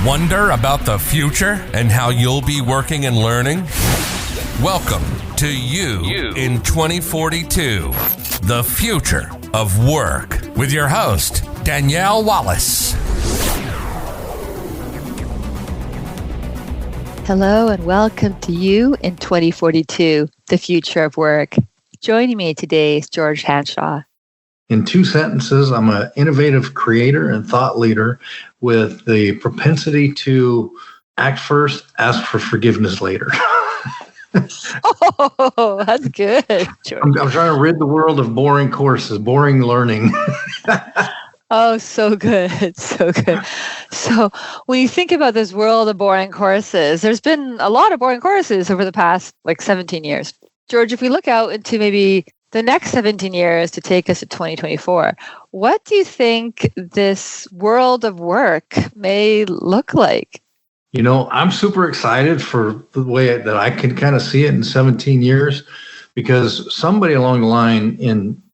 Wonder about the future and how you'll be working and learning? Welcome to You in 2042, the future of work, with your host, Danielle Wallace. Hello and welcome to You in 2042, the future of work. Joining me today is George Hanshaw. In two sentences, I'm an innovative creator and thought leader with the propensity to act first, ask for forgiveness later. Oh, that's good, George. I'm trying to rid the world of boring courses, boring learning. Oh, so good. So good. So when you think about this world of boring courses, there's been a lot of boring courses over the past 17 years. George, if we look out into maybe the next 17 years to take us to 2024, what do you think this world of work may look like? You know, I'm super excited for the way that I can kind of see it in 17 years, because somebody along the line,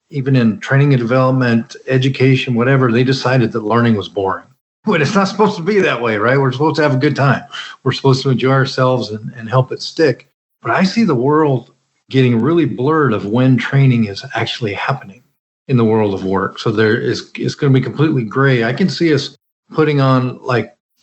even in training and development, education, whatever, they decided that learning was boring. But it's not supposed to be that way, right? We're supposed to have a good time. We're supposed to enjoy ourselves and help it stick. But I see the world getting really blurred of when training is actually happening in the world of work. So it's going to be completely gray. I can see us putting on,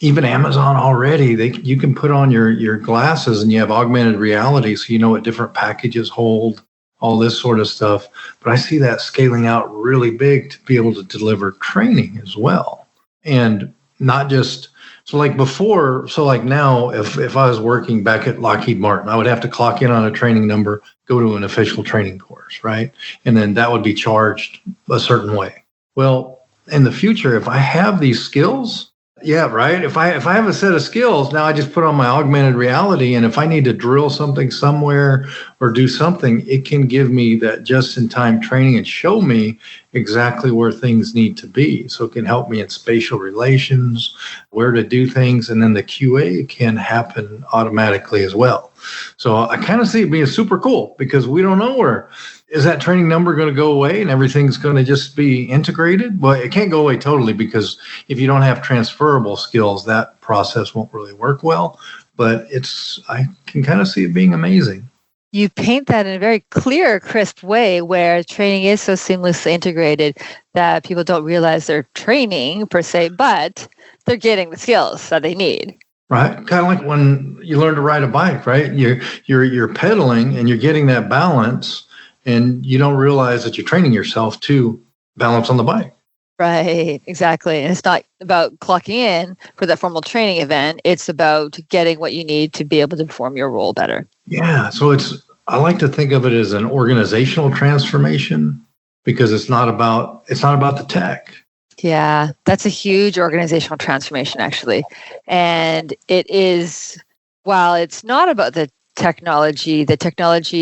even Amazon already, you can put on your glasses and you have augmented reality, so you know what different packages hold, all this sort of stuff. But I see that scaling out really big to be able to deliver training as well. And not just, now, if I was working back at Lockheed Martin, I would have to clock in on a training number, go to an official training course, right? And then that would be charged a certain way. Well, in the future, if I have these skills, yeah, right. If I have a set of skills, now I just put on my augmented reality, and if I need to drill something somewhere or do something, it can give me that just-in-time training and show me exactly where things need to be. So it can help me in spatial relations, where to do things, and then the QA can happen automatically as well. So I kind of see it being super cool, because we don't know where. Is that training number going to go away and everything's going to just be integrated? Well, it can't go away totally, because if you don't have transferable skills, that process won't really work well. But I can kind of see it being amazing. You paint that in a very clear, crisp way, where training is so seamlessly integrated that people don't realize they're training per se, but they're getting the skills that they need. Right. Kind of like when you learn to ride a bike, right? You're pedaling and you're getting that balance, and you don't realize that you're training yourself to balance on the bike. Right, exactly. And it's not about clocking in for that formal training event. It's about getting what you need to be able to perform your role better. Yeah. So I like to think of it as an organizational transformation, because it's not about the tech. Yeah, that's a huge organizational transformation, actually. And it is, while it's not about the technology,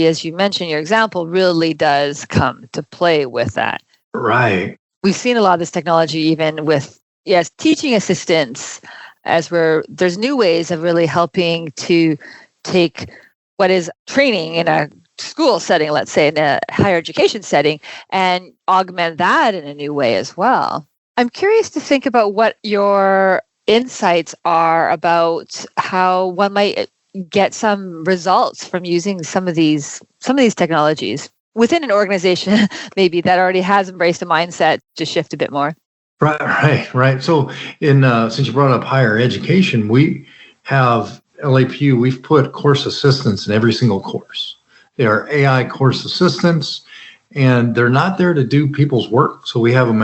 as you mentioned, your example really does come to play with that. Right. We've seen a lot of this technology even with, teaching assistants, there's new ways of really helping to take what is training in a school setting, let's say in a higher education setting, and augment that in a new way as well. I'm curious to think about what your insights are about how one might get some results from using some of these technologies within an organization, maybe that already has embraced a mindset to shift a bit more. Right. So since you brought up higher education, we have LAPU, we've put course assistants in every single course. They are AI course assistants, and they're not there to do people's work. So we have them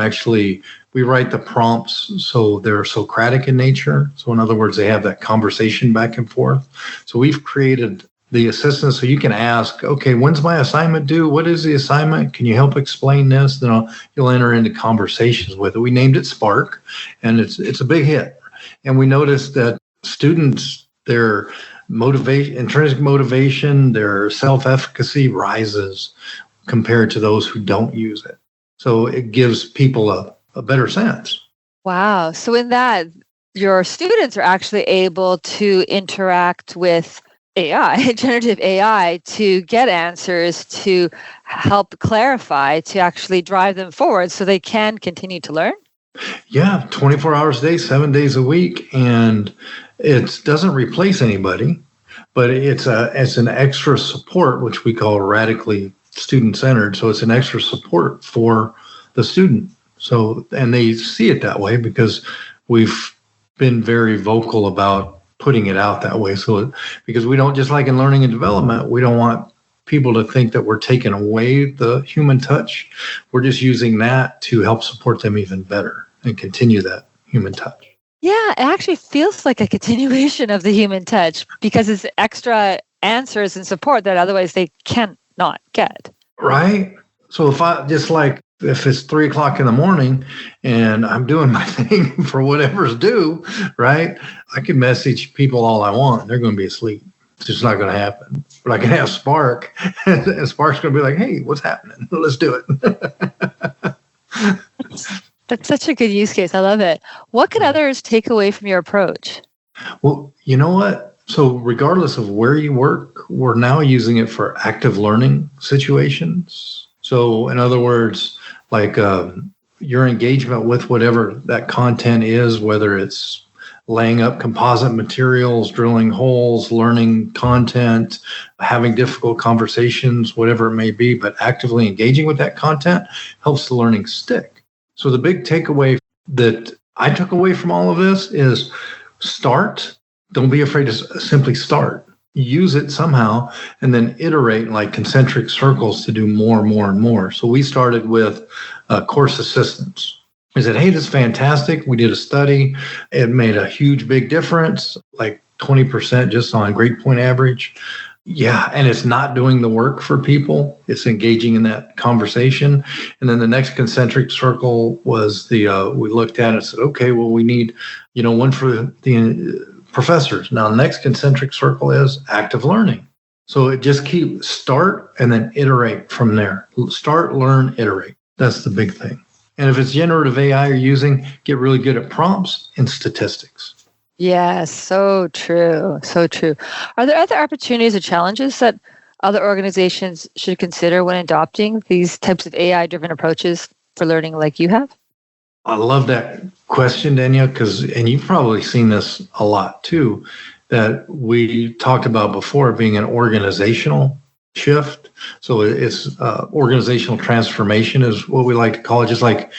we write the prompts so they're Socratic in nature. So in other words, they have that conversation back and forth. So we've created the assistant so you can ask, okay, when's my assignment due? What is the assignment? Can you help explain this? Then you'll enter into conversations with it. We named it Spark, and it's a big hit. And we noticed that students, their intrinsic motivation, their self-efficacy rises compared to those who don't use it. So it gives people a better sense. Wow. So in that, your students are actually able to interact with AI, generative AI, to get answers, to help clarify, to actually drive them forward so they can continue to learn? Yeah, 24 hours a day, 7 days a week. And it doesn't replace anybody, but it's an extra support, which we call radically student-centered. So it's an extra support for the student. So, and they see it that way because we've been very vocal about putting it out that way. So, because we don't, just like in learning and development, we don't want people to think that we're taking away the human touch. We're just using that to help support them even better and continue that human touch. Yeah, it actually feels like a continuation of the human touch because it's extra answers and support that otherwise they cannot get. Right. So if it's 3:00 in the morning and I'm doing my thing for whatever's due, right? I can message people all I want. They're going to be asleep. It's just not going to happen. But I can have Spark, and Spark's going to be like, hey, what's happening? Let's do it. That's such a good use case. I love it. What could others take away from your approach? Well, you know what? So regardless of where you work, we're now using it for active learning situations. So in other words, like your engagement with whatever that content is, whether it's laying up composite materials, drilling holes, learning content, having difficult conversations, whatever it may be, but actively engaging with that content helps the learning stick. So the big takeaway that I took away from all of this is start. Don't be afraid to simply start. Use it somehow and then iterate in like concentric circles to do more and more and more. So we started with course assistance. We said, hey, this is fantastic. We did a study. It made a huge, big difference, like 20% just on grade point average. Yeah, and it's not doing the work for people. It's engaging in that conversation. And then the next concentric circle was we looked at it and said, okay, well, we need, one for the professors. Now, the next concentric circle is active learning. So it just start and then iterate from there. Start, learn, iterate. That's the big thing. And if it's generative AI you're using, get really good at prompts and statistics. Yes, so true. So true. Are there other opportunities or challenges that other organizations should consider when adopting these types of AI-driven approaches for learning like you have? I love that question, Danielle, and you've probably seen this a lot too, that we talked about before being an organizational shift. So it's organizational transformation is what we like to call it, just like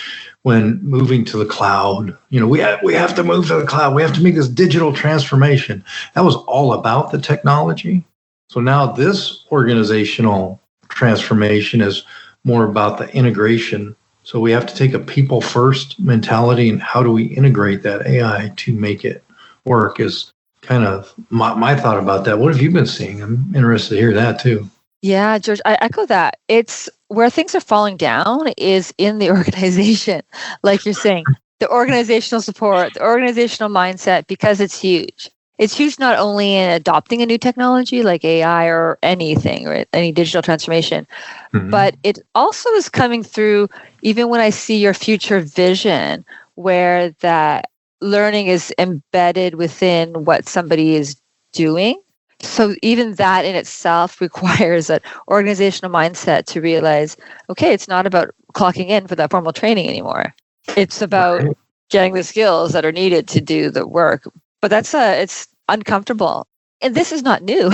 when moving to the cloud. We have to move to the cloud. We have to make this digital transformation. That was all about the technology. So now this organizational transformation is more about the integration. So we have to take a people first mentality and how do we integrate that AI to make it work is kind of my thought about that. What have you been seeing? I'm interested to hear that too. Yeah, George, I echo that. It's where things are falling down is in the organization. Like you're saying, the organizational support, the organizational mindset, because it's huge. It's huge not only in adopting a new technology like AI or anything, right? Any digital transformation, but it also is coming through even when I see your future vision where that learning is embedded within what somebody is doing. So even that in itself requires an organizational mindset to realize, okay, it's not about clocking in for that formal training anymore. It's about getting the skills that are needed to do the work. But it's uncomfortable. And this is not new.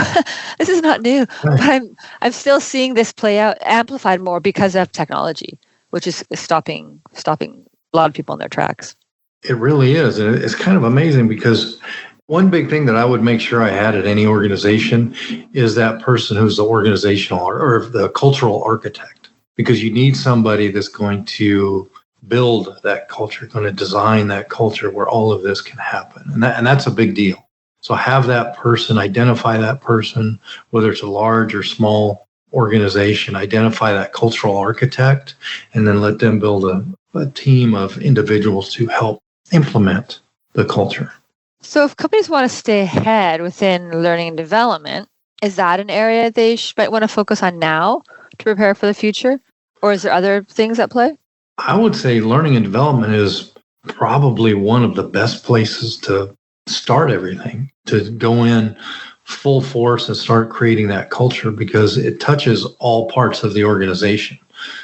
This is not new. But I'm still seeing this play out, amplified more because of technology, which is stopping a lot of people in their tracks. It really is. And it's kind of amazing because one big thing that I would make sure I had at any organization is that person who's the organizational or the cultural architect, because you need somebody that's going to build that culture, going to design that culture where all of this can happen. And that's a big deal. So have that person, identify that person, whether it's a large or small organization, identify that cultural architect, and then let them build a team of individuals to help implement the culture. So if companies want to stay ahead within learning and development, is that an area they might want to focus on now to prepare for the future? Or is there other things at play? I would say learning and development is probably one of the best places to start everything, to go in full force and start creating that culture because it touches all parts of the organization.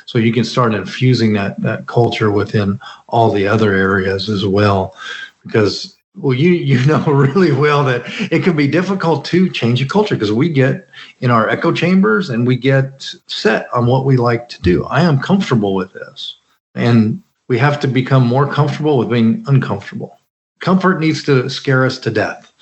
So you can start infusing that culture within all the other areas as well, because you know really well that it can be difficult to change a culture because we get in our echo chambers and we get set on what we like to do. I am comfortable with this. And we have to become more comfortable with being uncomfortable. Comfort needs to scare us to death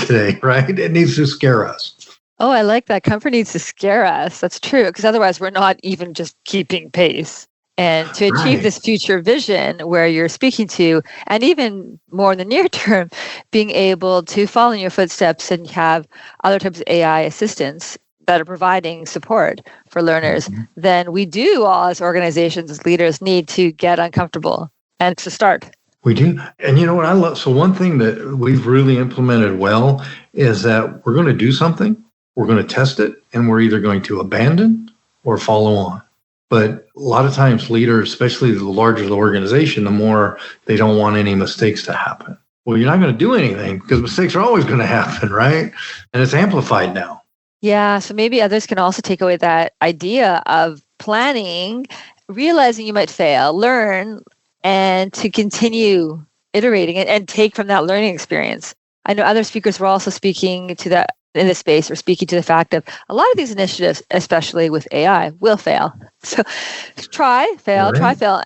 today, right? It needs to scare us. Oh, I like that. Comfort needs to scare us. That's true, because otherwise we're not even just keeping pace. And to achieve this future vision where you're speaking to, and even more in the near term, being able to follow in your footsteps and have other types of AI assistants that are providing support for learners, then we do all as organizations, as leaders, need to get uncomfortable and to start. We do. And you know what I love? So one thing that we've really implemented well is that we're going to do something, we're going to test it, and we're either going to abandon or follow on. But a lot of times leaders, especially the larger the organization, the more they don't want any mistakes to happen. Well, you're not going to do anything because mistakes are always going to happen, right? And it's amplified now. Yeah, so maybe others can also take away that idea of planning, realizing you might fail, learn, and to continue iterating and take from that learning experience. I know other speakers were also speaking to that in this space, or speaking to the fact of a lot of these initiatives, especially with AI, will fail. So try, fail,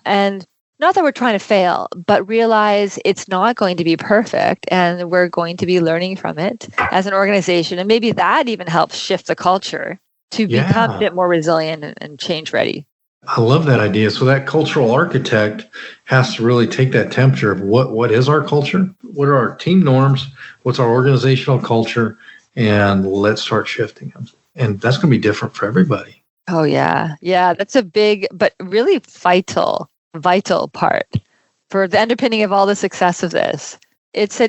and not that we're trying to fail, but realize it's not going to be perfect and we're going to be learning from it as an organization. And maybe that even helps shift the culture to become a bit more resilient and change ready. I love that idea. So that cultural architect has to really take that temperature of what is our culture? What are our team norms? What's our organizational culture? And let's start shifting them. And that's going to be different for everybody. Oh, yeah. Yeah, that's a big, but really vital part for the underpinning of all the success of this. It's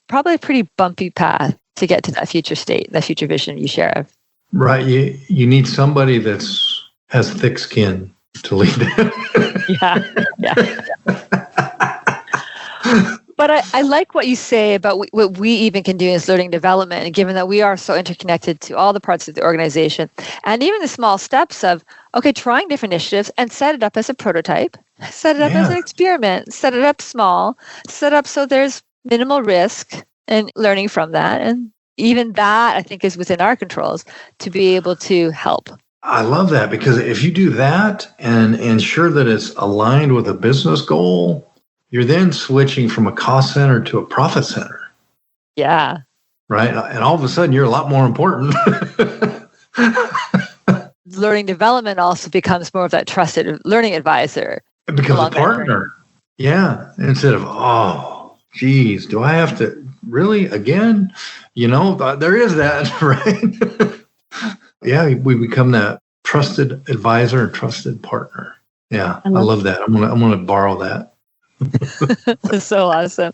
probably a pretty bumpy path to get to that future state, that future vision you share. Right. You need somebody has thick skin to lead them. Yeah. But I like what you say about what we even can do as learning development, and given that we are so interconnected to all the parts of the organization, and even the small steps of, trying different initiatives and set it up as a prototype, set it up as an experiment, set it up small, set up so there's minimal risk and learning from that. And even that, I think, is within our controls to be able to help. I love that, because if you do that and ensure that it's aligned with a business goal, you're then switching from a cost center to a profit center. Yeah. Right. And all of a sudden, you're a lot more important. Learning development also becomes more of that trusted learning advisor. It becomes a partner. Yeah. Instead of, geez, do I have to really again? There is that, right? Yeah. We become that trusted advisor and trusted partner. Yeah. I love that. I'm going to borrow that. That's so awesome.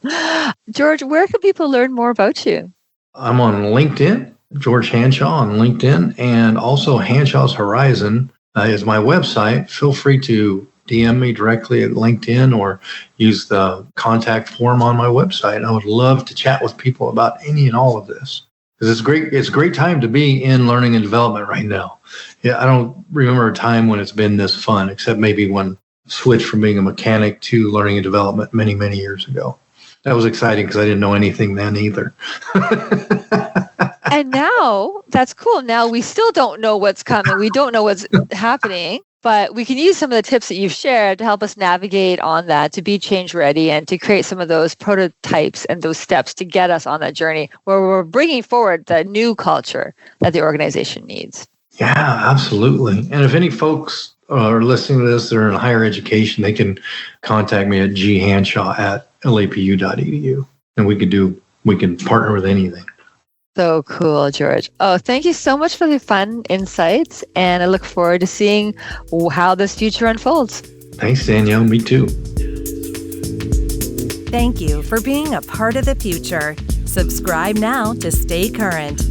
George, where can people learn more about you? I'm on LinkedIn, George Hanshaw on LinkedIn, and also Hanshaw's Horizon is my website. Feel free to DM me directly at LinkedIn or use the contact form on my website. I would love to chat with people about any and all of this, because it's great. It's a great time to be in learning and development right now. Yeah, I don't remember a time when it's been this fun, except maybe when switched from being a mechanic to learning and development many, many years ago. That was exciting because I didn't know anything then either. And now that's cool. Now we still don't know what's coming. We don't know what's happening, but we can use some of the tips that you've shared to help us navigate on that, to be change ready and to create some of those prototypes and those steps to get us on that journey where we're bringing forward the new culture that the organization needs. Yeah, absolutely. And if any folks are listening to this, they're in higher education, they can contact me at ghanshaw@lapu.edu, and we can partner with anything. So cool, George. Oh, thank you so much for the fun insights, and I look forward to seeing how this future unfolds. Thanks, Danielle. Me too. Thank you for being a part of the future. Subscribe now to stay current.